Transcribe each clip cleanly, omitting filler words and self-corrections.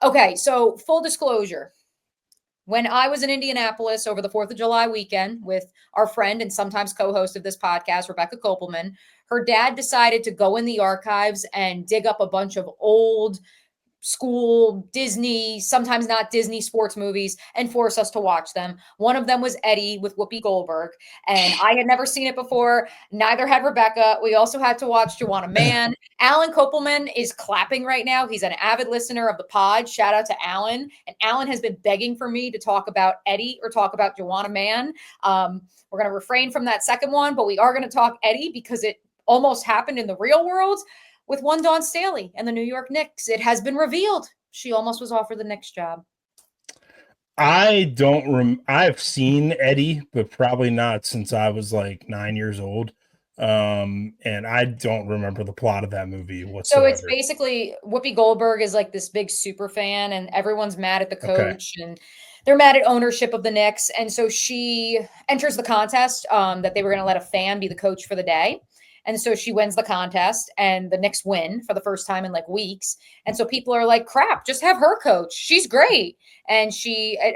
Okay, so full disclosure. When I was in Indianapolis over the 4th of July weekend with our friend and sometimes co-host of this podcast, Rebecca Kopelman, her dad decided to go in the archives and dig up a bunch of old school Disney, sometimes not Disney sports movies, and force us to watch them. One of them was Eddie with Whoopi Goldberg, and I had never seen it before. Neither had Rebecca. We also had to watch Joanna Man. Alan Kopelman is clapping right now. He's an avid listener of the pod. Shout out to Alan. And Alan has been begging for me to talk about Eddie or talk about Joanna Man. We're going to refrain from that second one, but we are going to talk Eddie because it almost happened in the real world. With one Dawn Staley and the New York Knicks. It has been revealed she almost was offered the Knicks job. I've seen Eddie, but probably not since I was like 9 years old. And I don't remember the plot of that movie whatsoever. So it's basically Whoopi Goldberg is like this big super fan, and everyone's mad at the coach, and they're mad at ownership of the Knicks. And so she enters the contest that they were going to let a fan be the coach for the day. And so she wins the contest and the Knicks win for the first time in like weeks. And so people are like, crap, just have her coach. She's great. And I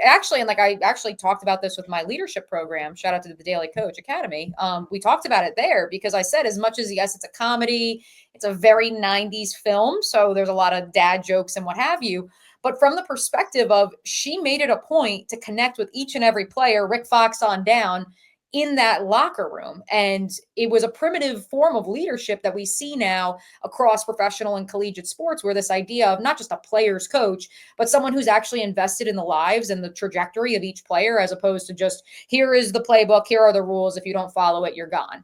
actually talked about this with my leadership program. Shout out to the Daily Coach Academy. We talked about it there because I said, as much as, yes, it's a comedy, it's a very 90s film. So there's a lot of dad jokes and what have you. But from the perspective of she made it a point to connect with each and every player, Rick Fox on down, in that locker room. And it was a primitive form of leadership that we see now across professional and collegiate sports, where this idea of not just a player's coach, but someone who's actually invested in the lives and the trajectory of each player, as opposed to just, here is the playbook, here are the rules. If you don't follow it, you're gone.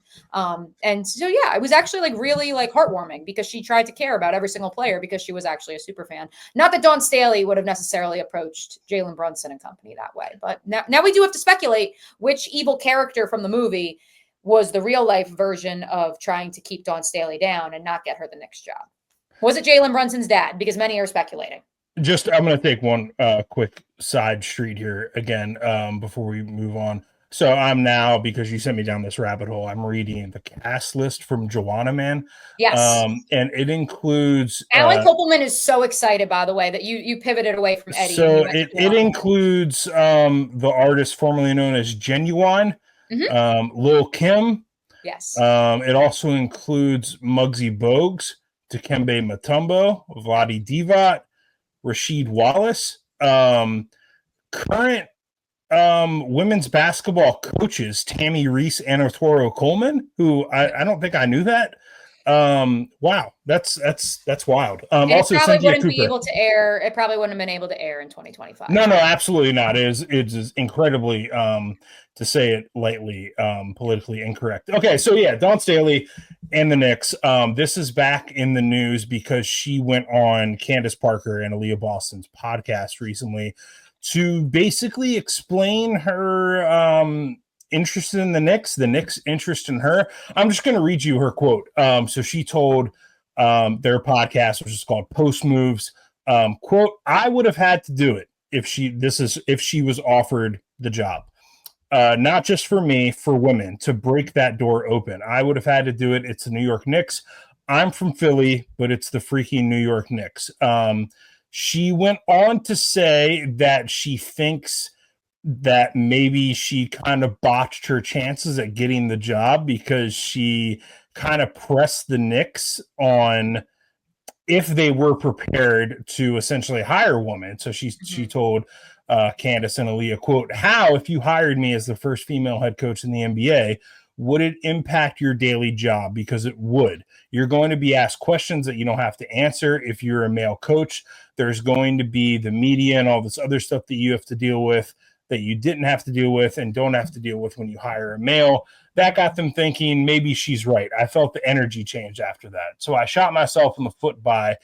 And so, yeah, it was actually like really like heartwarming because she tried to care about every single player because she was actually a super fan. Not that Dawn Staley would have necessarily approached Jalen Brunson and company that way, but now we do have to speculate which evil character from the movie was the real life version of trying to keep Dawn Staley down and not get her the next job. Was it Jalen Brunson's dad? Because many are speculating. I'm going to take one quick side street here again before we move on. So I'm now, because you sent me down this rabbit hole, I'm reading the cast list from Joanna Man. Yes. And it includes... Alan Kopelman is so excited, by the way, that you pivoted away from Eddie. So it includes the artist formerly known as Genuine, Lil Kim. Yes. It also includes Muggsy Bogues, Dikembe Mutombo, Vlade Divac, Rasheed Wallace, current women's basketball coaches Tammy Reese and Arturo Coleman, who I don't think I knew that. Wow, that's wild. Also, probably Cynthia wouldn't Cooper. be able to air. It probably wouldn't have been able to air in 2025. No, absolutely not. It is incredibly, to say it lightly, politically incorrect. Okay, so yeah, Dawn Staley and the Knicks. This is back in the news because she went on Candace Parker and Aaliyah Boston's podcast recently to basically explain her interest in the Knicks interest in her. I'm just going to read you her quote. So she told their podcast, which is called Post Moves, quote, "I would have had to do it if she was offered the job. Not just for me, for women, to break that door open. I would have had to do it. It's the New York Knicks. I'm from Philly, but it's the freaking New York Knicks." She went on to say that she thinks that maybe she kind of botched her chances at getting the job because she kind of pressed the Knicks on if they were prepared to essentially hire a woman. So she told Candace and Aaliyah, quote, "How, if you hired me as the first female head coach in the NBA, would it impact your daily job? Because it would. You're going to be asked questions that you don't have to answer if you're a male coach. There's going to be the media and all this other stuff that you have to deal with that you didn't have to deal with and don't have to deal with when you hire a male." That got them thinking, maybe she's right. I felt the energy change after that. So I shot myself in the foot by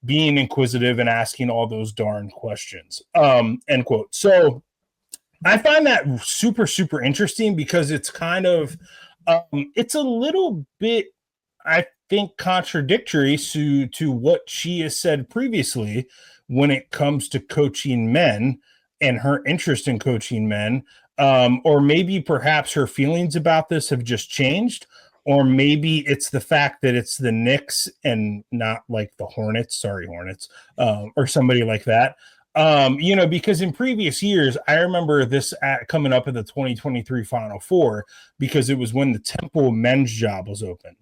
being inquisitive and asking all those darn questions. End quote. So I find that super, super interesting because it's kind of, it's a little bit, I think, contradictory to what she has said previously when it comes to coaching men and her interest in coaching men. Or maybe perhaps her feelings about this have just changed, or maybe it's the fact that it's the Knicks and not like the Hornets, or somebody like that. Because in previous years, I remember this coming up in the 2023 Final Four because it was when the Temple men's job was open.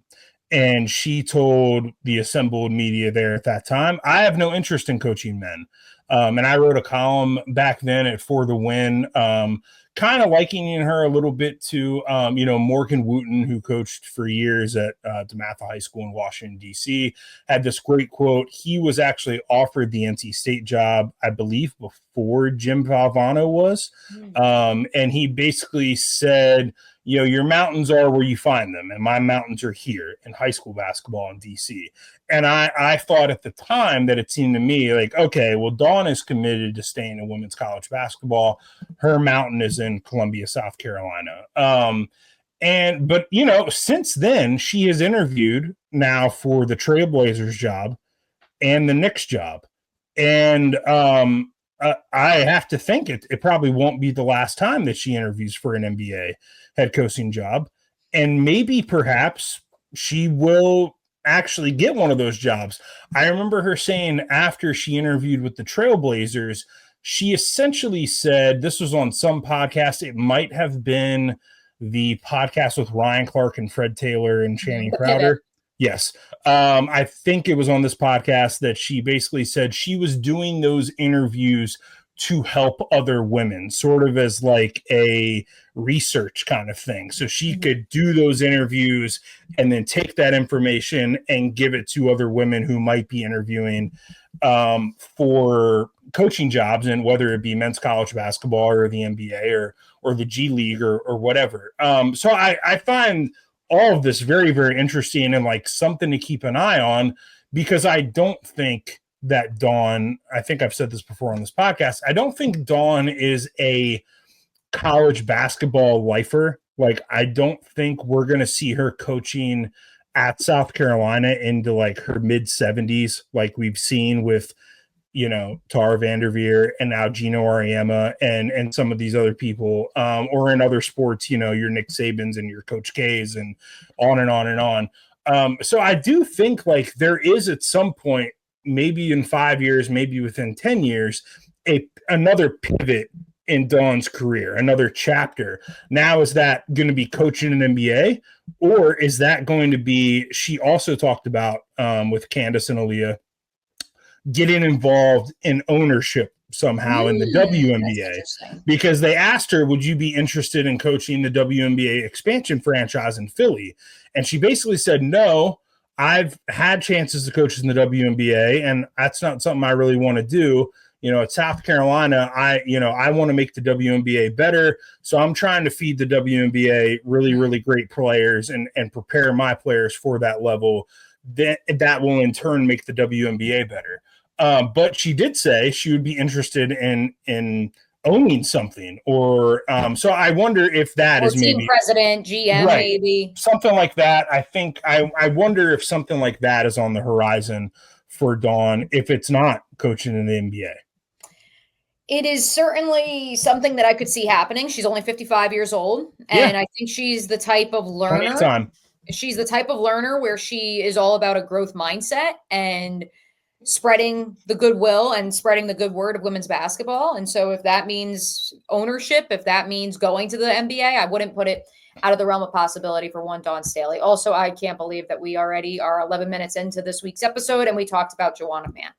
And she told the assembled media there at that time, I have no interest in coaching men. And I wrote a column back then at For the Win, kind of likening her a little bit to, Morgan Wooten, who coached for years at DeMatha High School in Washington, D.C., had this great quote. He was actually offered the NC State job, I believe, before Jim Valvano was. And he basically said, your mountains are where you find them, and my mountains are here in high school basketball in DC. And I thought at the time that it seemed to me like, okay, well, Dawn is committed to staying in women's college basketball. Her mountain is in Columbia, South Carolina. But since then, she has interviewed now for the Trailblazers job and the Knicks job. And I have to think it probably won't be the last time that she interviews for an NBA head coaching job. And maybe perhaps she will actually get one of those jobs. I remember her saying after she interviewed with the Trailblazers, she essentially said, this was on some podcast, it might have been the podcast with Ryan Clark and Fred Taylor and Channing Crowder. Yes. I think it was on this podcast that she basically said she was doing those interviews to help other women, sort of as like a research kind of thing. So she could do those interviews and then take that information and give it to other women who might be interviewing for coaching jobs, and whether it be men's college basketball or the NBA or the G League or whatever. So I find all of this very, very interesting and like something to keep an eye on, because I don't think that Dawn, I think I've said this before on this podcast, I don't think Dawn is a college basketball lifer. Like, I don't think we're going to see her coaching at South Carolina into like her mid 70s, like we've seen with, Tara Vanderveer and now Gino Auriemma and some of these other people, or in other sports, your Nick Sabans and your Coach K's and on and on and on. So I do think like there is at some point, maybe in 5 years, maybe within 10 years, another pivot in Dawn's career, another chapter. Now, is that going to be coaching an NBA, or is that going to be, she also talked about with Candace and Aaliyah, getting involved in ownership somehow in the WNBA, because they asked her, would you be interested in coaching the WNBA expansion franchise in Philly? And she basically said, no, I've had chances to coach in the WNBA, and that's not something I really want to do. At South Carolina, I want to make the WNBA better. So I'm trying to feed the WNBA really, really great players and prepare my players for that level. That will in turn make the WNBA better. But she did say she would be interested in owning something, or so I wonder if that is team maybe president, GM, right, maybe something like that. I think I wonder if something like that is on the horizon for Dawn, if it's not coaching in the NBA. It is certainly something that I could see happening. She's only 55 years old, and I think she's the type of learner. She's the type of learner where she is all about a growth mindset and spreading the goodwill and spreading the good word of women's basketball. And so if that means ownership, if that means going to the NBA, I wouldn't put it out of the realm of possibility for one Dawn Staley. Also, I can't believe that we already are 11 minutes into this week's episode and we talked about Joanna Mann.